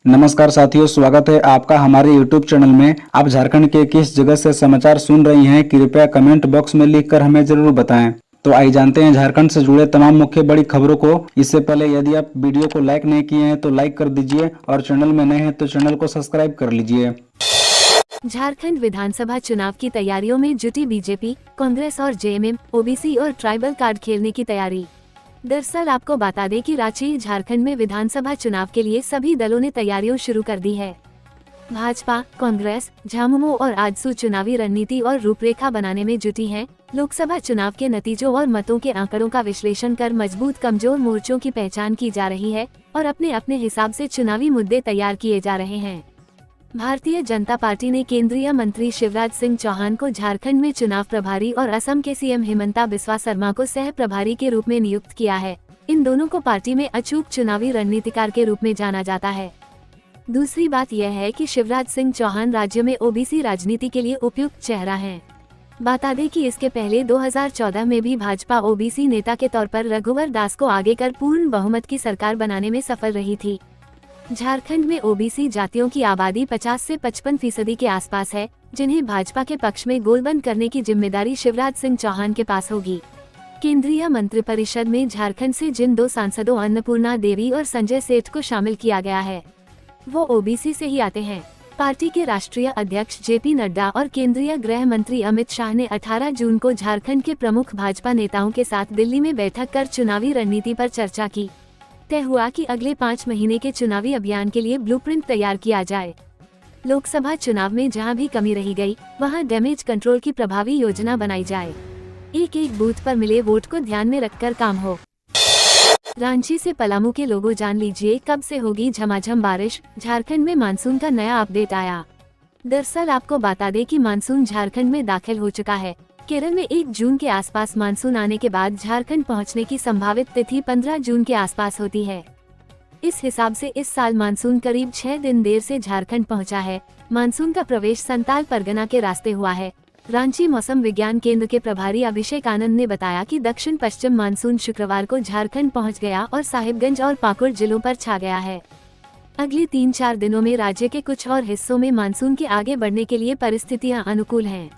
नमस्कार साथियों, स्वागत है आपका हमारे YouTube चैनल में। आप झारखंड के किस जगह से समाचार सुन रही हैं, कृपया कमेंट बॉक्स में लिखकर हमें जरूर बताएं। तो आइए जानते हैं झारखंड से जुड़े तमाम मुख्य बड़ी खबरों को। इससे पहले यदि आप वीडियो को लाइक नहीं किए हैं तो लाइक कर दीजिए और चैनल में नए हैं तो चैनल को सब्सक्राइब कर लीजिए। झारखंड विधानसभा चुनाव की तैयारियों में जुटी बीजेपी, कांग्रेस और जेएमएम, ओबीसी और ट्राइबल कार्ड खेलने की तैयारी। दरअसल आपको बता दें कि रांची झारखंड में विधानसभा चुनाव के लिए सभी दलों ने तैयारियां शुरू कर दी है। भाजपा, कांग्रेस, झामुमो और आजसू चुनावी रणनीति और रूपरेखा बनाने में जुटी हैं। लोकसभा चुनाव के नतीजों और मतों के आंकड़ों का विश्लेषण कर मजबूत कमजोर मोर्चों की पहचान की जा रही है और अपने अपने हिसाब से चुनावी मुद्दे तैयार किए जा रहे हैं। भारतीय जनता पार्टी ने केंद्रीय मंत्री शिवराज सिंह चौहान को झारखंड में चुनाव प्रभारी और असम के सीएम हिमंता बिस्वा शर्मा को सह प्रभारी के रूप में नियुक्त किया है। इन दोनों को पार्टी में अचूक चुनावी रणनीतिकार के रूप में जाना जाता है। दूसरी बात यह है कि शिवराज सिंह चौहान राज्य में ओबीसी राजनीति के लिए उपयुक्त चेहरा हैं। बता दें कि इसके पहले 2014 में भी भाजपा ओबीसी नेता के तौर पर रघुवर दास को आगे कर पूर्ण बहुमत की सरकार बनाने में सफल रही थी। झारखंड में ओबीसी जातियों की आबादी 50 से 55% के आसपास है, जिन्हें भाजपा के पक्ष में गोलबंद करने की जिम्मेदारी शिवराज सिंह चौहान के पास होगी। केंद्रीय मंत्रिपरिषद में झारखंड से जिन दो सांसदों अन्नपूर्णा देवी और संजय सेठ को शामिल किया गया है, वो ओबीसी से ही आते हैं। पार्टी के राष्ट्रीय अध्यक्ष जेपी नड्डा और केंद्रीय गृह मंत्री अमित शाह ने 18 जून को झारखंड के प्रमुख भाजपा नेताओं के साथ दिल्ली में बैठक कर चुनावी रणनीति पर चर्चा की। तय हुआ कि अगले 5 महीने के चुनावी अभियान के लिए ब्लूप्रिंट तैयार किया जाए। लोकसभा चुनाव में जहां भी कमी रही गई, वहां डैमेज कंट्रोल की प्रभावी योजना बनाई जाए। एक एक बूथ पर मिले वोट को ध्यान में रखकर काम हो। रांची से पलामू के लोगों जान लीजिए कब से होगी झमाझम बारिश। झारखंड में मानसून का नया अपडेट आया। दरअसल आपको बता दें कि मानसून झारखंड में दाखिल हो चुका है। केरल में 1 जून के आसपास मानसून आने के बाद झारखंड पहुंचने की संभावित तिथि 15 जून के आसपास होती है। इस हिसाब से इस साल मानसून करीब 6 दिन देर से झारखंड पहुंचा है। मानसून का प्रवेश संताल परगना के रास्ते हुआ है। रांची मौसम विज्ञान केंद्र के प्रभारी अभिषेक आनंद ने बताया कि दक्षिण पश्चिम मानसून शुक्रवार को झारखंड पहुँच गया और साहिबगंज और पाकुड़ जिलों पर छा गया है। अगले 3-4 दिनों में राज्य के कुछ और हिस्सों में मानसून के आगे बढ़ने के लिए परिस्थितियाँ अनुकूल हैं।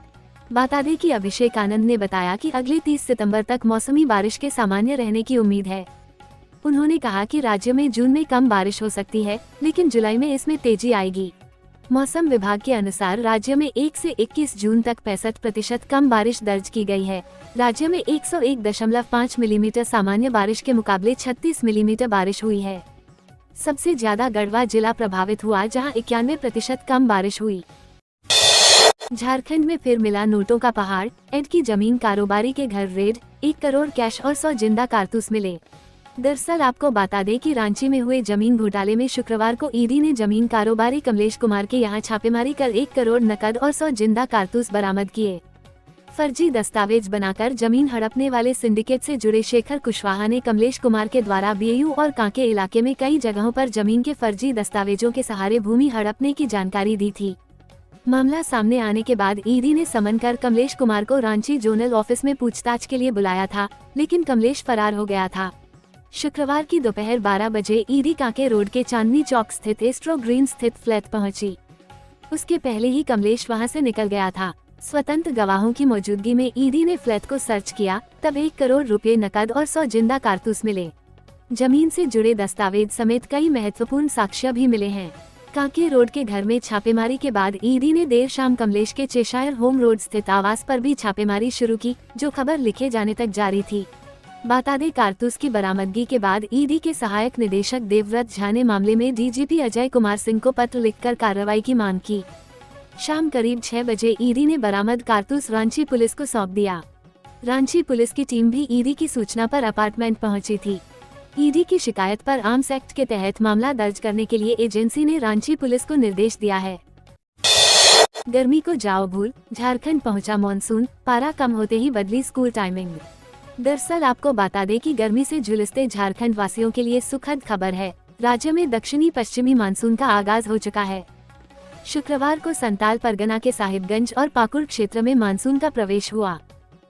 बता दें कि अभिषेक आनंद ने बताया कि अगले 30 सितंबर तक मौसमी बारिश के सामान्य रहने की उम्मीद है। उन्होंने कहा कि राज्य में जून में कम बारिश हो सकती है, लेकिन जुलाई में इसमें तेजी आएगी। मौसम विभाग के अनुसार राज्य में 1 से 21 जून तक 65% कम बारिश दर्ज की गई है। राज्य में 101.5 मिलीमीटर सामान्य बारिश के मुकाबले 36 मिलीमीटर बारिश हुई है। सबसे ज्यादा गढ़वा जिला प्रभावित हुआ, जहां 91% कम बारिश हुई। झारखंड में फिर मिला नोटों का पहाड़। एड की जमीन कारोबारी के घर रेड, 1 करोड़ कैश और 100 जिंदा कारतूस मिले। दरअसल आपको बता दें कि रांची में हुए जमीन घोटाले में शुक्रवार को ईडी ने जमीन कारोबारी कमलेश कुमार के यहां छापेमारी कर 1 करोड़ नकद और 100 जिंदा कारतूस बरामद किए। फर्जी दस्तावेज बनाकर जमीन हड़पने वाले सिंडिकेट से जुड़े शेखर कुशवाहा ने कमलेश कुमार के द्वारा बीएयू और कांके इलाके में कई जगहों पर जमीन के फर्जी दस्तावेजों के सहारे भूमि हड़पने की जानकारी दी थी। मामला सामने आने के बाद ईडी ने समन कर कमलेश कुमार को रांची जोनल ऑफिस में पूछताछ के लिए बुलाया था, लेकिन कमलेश फरार हो गया था। शुक्रवार की दोपहर 12 बजे ईडी कांके रोड के चांदनी चौक स्थित एस्ट्रो ग्रीन स्थित फ्लैट पहुंची। उसके पहले ही कमलेश वहां से निकल गया था। स्वतंत्र गवाहों की मौजूदगी में ईडी ने फ्लैट को सर्च किया, तब 1 करोड़ रुपए नकद और 100 जिंदा कारतूस मिले। जमीन से जुड़े दस्तावेज समेत कई महत्वपूर्ण साक्ष्य भी मिले हैं। कांके रोड के घर में छापेमारी के बाद ईडी ने देर शाम कमलेश के चेशायर होम रोड स्थित आवास पर भी छापेमारी शुरू की, जो खबर लिखे जाने तक जारी थी। बता दें, कारतूस की बरामदगी के बाद ईडी के सहायक निदेशक देवव्रत झा ने मामले में डीजीपी अजय कुमार सिंह को पत्र लिखकर कार्रवाई की मांग की। शाम करीब 6 बजे ईडी ने बरामद कारतूस रांची पुलिस को सौंप दिया। रांची पुलिस की टीम भी ईडी की सूचना पर अपार्टमेंट पहुंची थी। ईडी की शिकायत पर आर्म्स एक्ट के तहत मामला दर्ज करने के लिए एजेंसी ने रांची पुलिस को निर्देश दिया है। गर्मी को जाओ भूल, झारखंड पहुंचा मॉनसून, पारा कम होते ही बदली स्कूल टाइमिंग। दरअसल आपको बता दें कि गर्मी से झुलसते झारखंड वासियों के लिए सुखद खबर है। राज्य में दक्षिणी पश्चिमी मानसून का आगाज हो चुका है। शुक्रवार को संताल परगना के साहिबगंज और पाकुड़ क्षेत्र में मानसून का प्रवेश हुआ।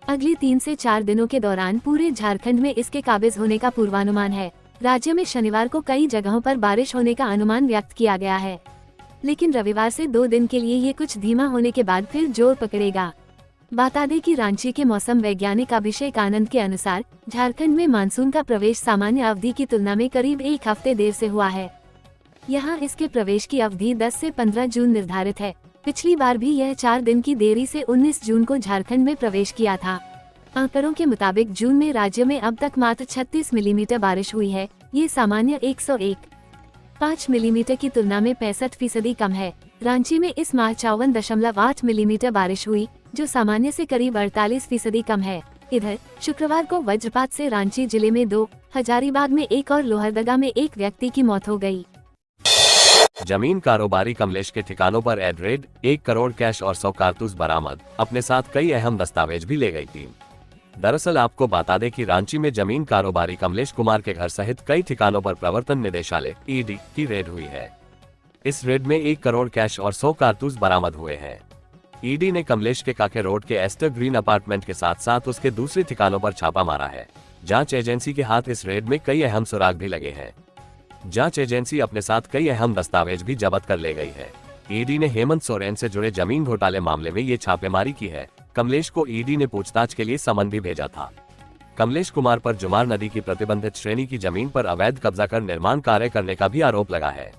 अगले 3 से 4 दिनों के दौरान पूरे झारखंड में इसके काबिज होने का पूर्वानुमान है। राज्य में शनिवार को कई जगहों पर बारिश होने का अनुमान व्यक्त किया गया है, लेकिन रविवार से 2 दिन के लिए ये कुछ धीमा होने के बाद फिर जोर पकड़ेगा। बता दें कि रांची के मौसम वैज्ञानिक अभिषेक आनंद के अनुसार झारखंड में मानसून का प्रवेश सामान्य अवधि की तुलना में करीब 1 हफ्ते देर से हुआ है। यहाँ इसके प्रवेश की अवधि 10 से 15 जून निर्धारित है। पिछली बार भी यह 4 दिन की देरी से 19 जून को झारखंड में प्रवेश किया था। आंकड़ों के मुताबिक जून में राज्य में अब तक मात्र 36 मिलीमीटर बारिश हुई है। ये सामान्य 101.5 मिलीमीटर की तुलना में 65% कम है। रांची में इस माह 54.8 मिलीमीटर बारिश हुई, जो सामान्य से करीब 48% कम है। इधर शुक्रवार को वज्रपात से रांची जिले में 2, हजारीबाग में 1 और लोहरदगा में 1 व्यक्ति की मौत हो गई। जमीन कारोबारी कमलेश के ठिकानों पर रेड, 1 करोड़ कैश और 100 कारतूस बरामद। अपने साथ कई अहम दस्तावेज भी ले गई टीम। दरअसल आपको बता दें कि रांची में जमीन कारोबारी कमलेश कुमार के घर सहित कई ठिकानों पर प्रवर्तन निदेशालय (ईडी) की रेड हुई है। इस रेड में 1 करोड़ कैश और 100 कारतूस बरामद हुए हैं। ईडी ने कमलेश के काके रोड के एस्टर ग्रीन अपार्टमेंट के साथ साथ उसके दूसरे ठिकानों पर छापा मारा है। जांच एजेंसी के हाथ इस रेड में कई अहम सुराग भी लगे हैं। जांच एजेंसी अपने साथ कई अहम दस्तावेज भी जब्त कर ले गई है। ईडी ने हेमंत सोरेन से जुड़े जमीन घोटाले मामले में ये छापेमारी की है। कमलेश को ईडी ने पूछताछ के लिए समन भी भेजा था। कमलेश कुमार पर जुमार नदी की प्रतिबंधित श्रेणी की जमीन पर अवैध कब्जा कर निर्माण कार्य करने का भी आरोप लगा है।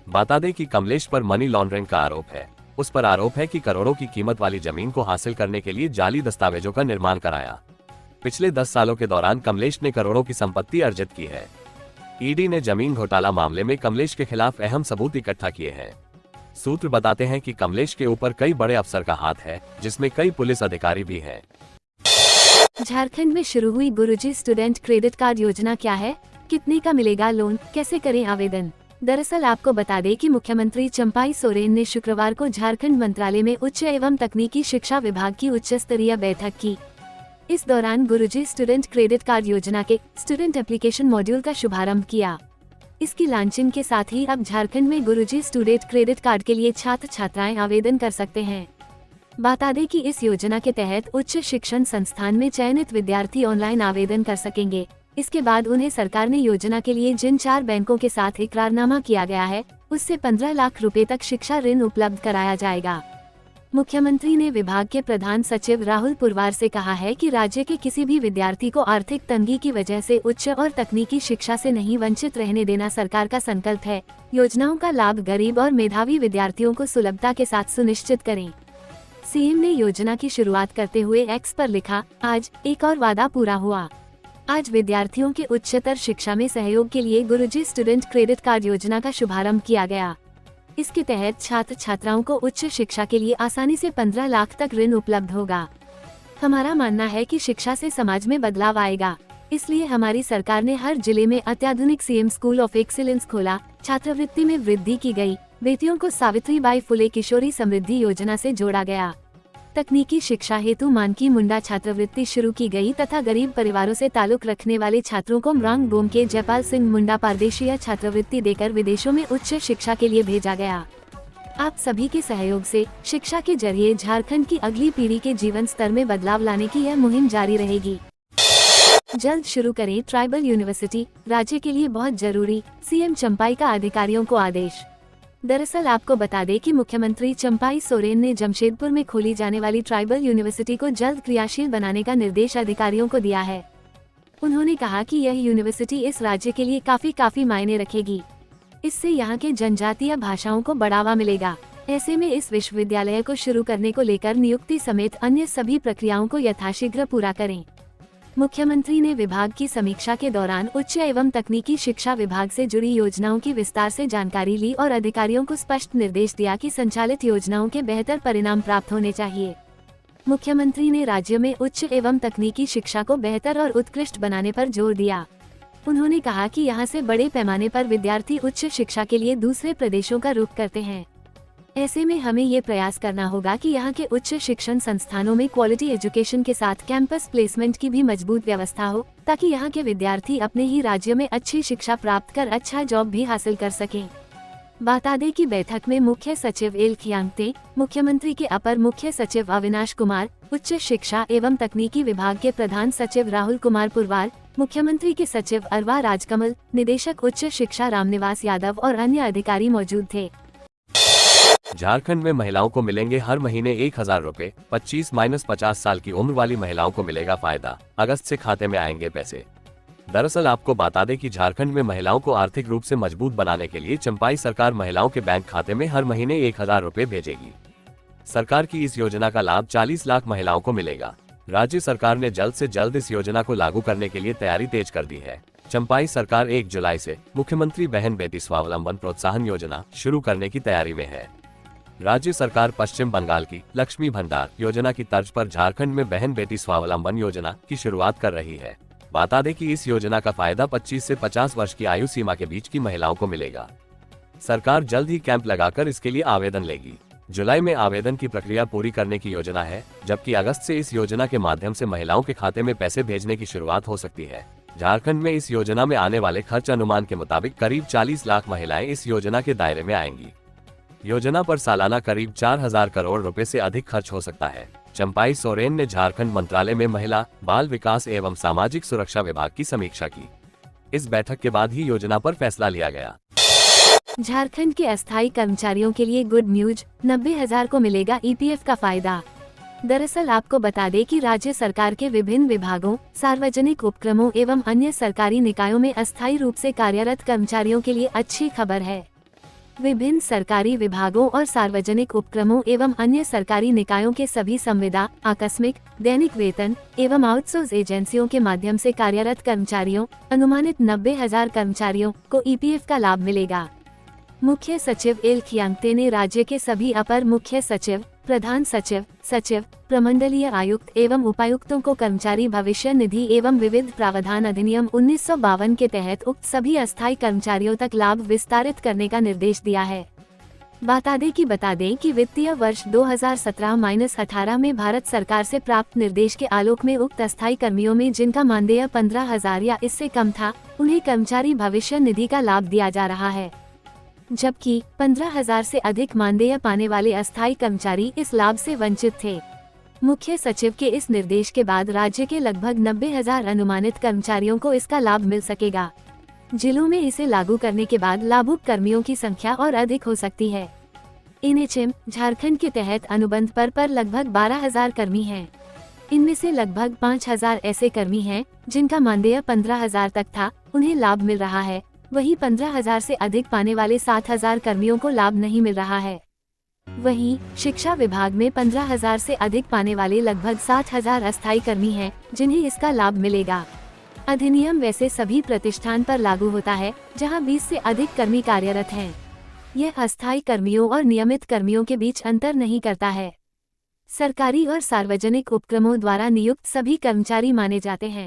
बता दें कि कमलेश पर मनी लॉन्ड्रिंग का आरोप है। उस पर आरोप है कि करोड़ों की कीमत वाली जमीन को हासिल करने के लिए जाली दस्तावेजों का निर्माण कराया। पिछले 10 सालों के दौरान कमलेश ने करोड़ों की संपत्ति अर्जित की है। ईडी ने जमीन घोटाला मामले में कमलेश के खिलाफ अहम सबूत इकट्ठा किए हैं। सूत्र बताते हैं कि कमलेश के ऊपर कई बड़े अफसर का हाथ है, जिसमें कई पुलिस अधिकारी भी हैं। झारखंड में शुरू हुई गुरुजी स्टूडेंट क्रेडिट कार्ड योजना क्या है, कितने का मिलेगा लोन, कैसे करें आवेदन। दरअसल आपको बता दें कि मुख्यमंत्री चंपाई सोरेन ने शुक्रवार को झारखंड मंत्रालय में उच्च एवं तकनीकी शिक्षा विभाग की उच्च स्तरीय बैठक की। इस दौरान गुरुजी स्टूडेंट क्रेडिट कार्ड योजना के स्टूडेंट एप्लीकेशन मॉड्यूल का शुभारंभ किया। इसकी लॉन्चिंग के साथ ही अब झारखंड में गुरुजी स्टूडेंट क्रेडिट कार्ड के लिए छात्र छात्राएं आवेदन कर सकते हैं। बता दें कि इस योजना के तहत उच्च शिक्षण संस्थान में चयनित विद्यार्थी ऑनलाइन आवेदन कर सकेंगे। इसके बाद उन्हें सरकार ने योजना के लिए जिन 4 बैंकों के साथ इकरारनामा किया गया है, उससे 15 लाख रुपए तक शिक्षा ऋण उपलब्ध कराया जाएगा। मुख्यमंत्री ने विभाग के प्रधान सचिव राहुल पुरवार से कहा है कि राज्य के किसी भी विद्यार्थी को आर्थिक तंगी की वजह से उच्च और तकनीकी शिक्षा से नहीं वंचित रहने देना सरकार का संकल्प है। योजनाओं का लाभ गरीब और मेधावी विद्यार्थियों को सुलभता के साथ सुनिश्चित करें। सीएम ने योजना की शुरुआत करते हुए एक्स पर लिखा, आज एक और वादा पूरा हुआ। आज विद्यार्थियों के उच्चतर शिक्षा में सहयोग के लिए गुरुजी स्टूडेंट क्रेडिट कार्ड योजना का शुभारंभ किया गया। इसके तहत छात्र छात्राओं को उच्च शिक्षा के लिए आसानी से 15 लाख तक ऋण उपलब्ध होगा। हमारा मानना है कि शिक्षा से समाज में बदलाव आएगा, इसलिए हमारी सरकार ने हर जिले में अत्याधुनिक सीएम स्कूल ऑफ एक्सीलेंस खोला। छात्रवृत्ति में वृद्धि की गई। बेटियों को सावित्रीबाई फुले किशोरी समृद्धि योजना से जोड़ा गया। तकनीकी शिक्षा हेतु मानकी मुंडा छात्रवृत्ति शुरू की गई तथा गरीब परिवारों से ताल्लुक रखने वाले छात्रों को मृंग बोम के जयपाल सिंह मुंडा पारदेशीय छात्रवृत्ति देकर विदेशों में उच्च शिक्षा के लिए भेजा गया। आप सभी के सहयोग से शिक्षा के जरिए झारखंड की अगली पीढ़ी के जीवन स्तर में बदलाव लाने की यह मुहिम जारी रहेगी। जल्द शुरू करें ट्राइबल यूनिवर्सिटी, राज्य के लिए बहुत जरूरी, सीएम चंपाई का अधिकारियों को आदेश। दरअसल आपको बता दें कि मुख्यमंत्री चंपाई सोरेन ने जमशेदपुर में खोली जाने वाली ट्राइबल यूनिवर्सिटी को जल्द क्रियाशील बनाने का निर्देश अधिकारियों को दिया है। उन्होंने कहा कि यह यूनिवर्सिटी इस राज्य के लिए काफी मायने रखेगी। इससे यहाँ के जनजातीय भाषाओं को बढ़ावा मिलेगा। ऐसे में इस विश्वविद्यालय को शुरू करने को लेकर नियुक्ति समेत अन्य सभी प्रक्रियाओं को यथाशीघ्र पूरा करें। मुख्यमंत्री ने विभाग की समीक्षा के दौरान उच्च एवं तकनीकी शिक्षा विभाग से जुड़ी योजनाओं की विस्तार से जानकारी ली और अधिकारियों को स्पष्ट निर्देश दिया कि संचालित योजनाओं के बेहतर परिणाम प्राप्त होने चाहिए। मुख्यमंत्री ने राज्य में उच्च एवं तकनीकी शिक्षा को बेहतर और उत्कृष्ट बनाने पर जोर दिया। उन्होंने कहा कि यहां से बड़े पैमाने पर विद्यार्थी उच्च शिक्षा के लिए दूसरे प्रदेशों का रुख करते हैं। ऐसे में हमें ये प्रयास करना होगा कि यहाँ के उच्च शिक्षण संस्थानों में क्वालिटी एजुकेशन के साथ कैंपस प्लेसमेंट की भी मजबूत व्यवस्था हो, ताकि यहाँ के विद्यार्थी अपने ही राज्य में अच्छी शिक्षा प्राप्त कर अच्छा जॉब भी हासिल कर सकें। बता दें कि बैठक में मुख्य सचिव एल खियांगते, मुख्यमंत्री के अपर मुख्य सचिव अविनाश कुमार, उच्च शिक्षा एवं तकनीकी विभाग के प्रधान सचिव राहुल कुमार पुरवार, मुख्यमंत्री के सचिव अरवा राजकमल, निदेशक उच्च शिक्षा रामनिवास यादव और अन्य अधिकारी मौजूद थे। झारखंड में महिलाओं को मिलेंगे हर महीने 1,000 रुपए। 25-50 साल की उम्र वाली महिलाओं को मिलेगा फायदा। अगस्त से खाते में आएंगे पैसे। दरअसल आपको बता दें कि झारखंड में महिलाओं को आर्थिक रूप से मजबूत बनाने के लिए चंपाई सरकार महिलाओं के बैंक खाते में हर महीने 1,000 रुपए भेजेगी। सरकार की इस योजना का लाभ 40 लाख महिलाओं को मिलेगा। राज्य सरकार ने जल्द से जल्द इस योजना को लागू करने के लिए तैयारी तेज कर दी है। चंपाई सरकार 1 जुलाई से मुख्यमंत्री बहन बेटी स्वावलंबन प्रोत्साहन योजना शुरू करने की तैयारी में है। राज्य सरकार पश्चिम बंगाल की लक्ष्मी भंडार योजना की तर्ज पर झारखंड में बहन बेटी स्वावलंबन योजना की शुरुआत कर रही है। बता दें कि इस योजना का फायदा 25 से 50 वर्ष की आयु सीमा के बीच की महिलाओं को मिलेगा। सरकार जल्द ही कैंप लगाकर इसके लिए आवेदन लेगी। जुलाई में आवेदन की प्रक्रिया पूरी करने की योजना है, जबकि अगस्त से इस योजना के माध्यम से महिलाओं के खाते में पैसे भेजने की शुरुआत हो सकती है। झारखंड में इस योजना में आने वाले खर्च अनुमान के मुताबिक करीब 40 लाख महिलाएं इस योजना के दायरे में आएंगी। योजना पर सालाना करीब 4,000 करोड़ रुपए से अधिक खर्च हो सकता है। चंपाई सोरेन ने झारखंड मंत्रालय में महिला, बाल विकास एवं सामाजिक सुरक्षा विभाग की समीक्षा की। इस बैठक के बाद ही योजना पर फैसला लिया गया। झारखंड के अस्थायी कर्मचारियों के लिए गुड न्यूज, 90,000 को मिलेगा ईपीएफ का फायदा। दरअसल आपको बता दें कि राज्य सरकार के विभिन्न विभागों, सार्वजनिक उपक्रमों एवं अन्य सरकारी निकायों में अस्थायी रूप से कार्यरत कर्मचारियों के लिए अच्छी खबर है। विभिन्न सरकारी विभागों और सार्वजनिक उपक्रमों एवं अन्य सरकारी निकायों के सभी संविदा, आकस्मिक, दैनिक वेतन एवं आउटसोर्स एजेंसियों के माध्यम से कार्यरत कर्मचारियों, अनुमानित 90,000 कर्मचारियों को ईपीएफ का लाभ मिलेगा। मुख्य सचिव एल खियांगते ने राज्य के सभी अपर मुख्य सचिव, प्रधान सचिव, सचिव, प्रमंडलीय आयुक्त एवं उपायुक्तों को कर्मचारी भविष्य निधि एवं विविध प्रावधान अधिनियम 1952 के तहत उक्त सभी अस्थायी कर्मचारियों तक लाभ विस्तारित करने का निर्देश दिया है। बता दें कि वित्तीय वर्ष 2017-18 में भारत सरकार से प्राप्त निर्देश के आलोक में उक्त अस्थायी कर्मियों में जिनका मानदेय 15,000 या इससे कम था, उन्हें कर्मचारी भविष्य निधि का लाभ दिया जा रहा है, जबकि 15,000 से अधिक मानदेय पाने वाले अस्थायी कर्मचारी इस लाभ से वंचित थे। मुख्य सचिव के इस निर्देश के बाद राज्य के लगभग 90,000 अनुमानित कर्मचारियों को इसका लाभ मिल सकेगा। जिलों में इसे लागू करने के बाद लाभुक कर्मियों की संख्या और अधिक हो सकती है। एनएचएम झारखंड के तहत अनुबंध पर लगभग 12,000 कर्मी हैं। इनमें से लगभग 5,000 ऐसे कर्मी हैं जिनका मानदेय 15,000 तक था, उन्हें लाभ मिल रहा है। वहीं 15,000 से अधिक पाने वाले 7,000 कर्मियों को लाभ नहीं मिल रहा है। वहीं शिक्षा विभाग में 15,000 से अधिक पाने वाले लगभग 60,000 अस्थायी कर्मी हैं, जिन्हें इसका लाभ मिलेगा। अधिनियम वैसे सभी प्रतिष्ठान पर लागू होता है जहां 20 से अधिक कर्मी कार्यरत हैं। यह अस्थायी कर्मियों और नियमित कर्मियों के बीच अंतर नहीं करता है। सरकारी और सार्वजनिक उपक्रमों द्वारा नियुक्त सभी कर्मचारी माने जाते हैं।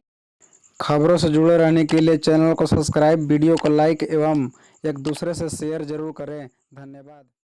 खबरों से जुड़े रहने के लिए चैनल को सब्सक्राइब, वीडियो को लाइक एवं एक दूसरे से शेयर जरूर करें। धन्यवाद।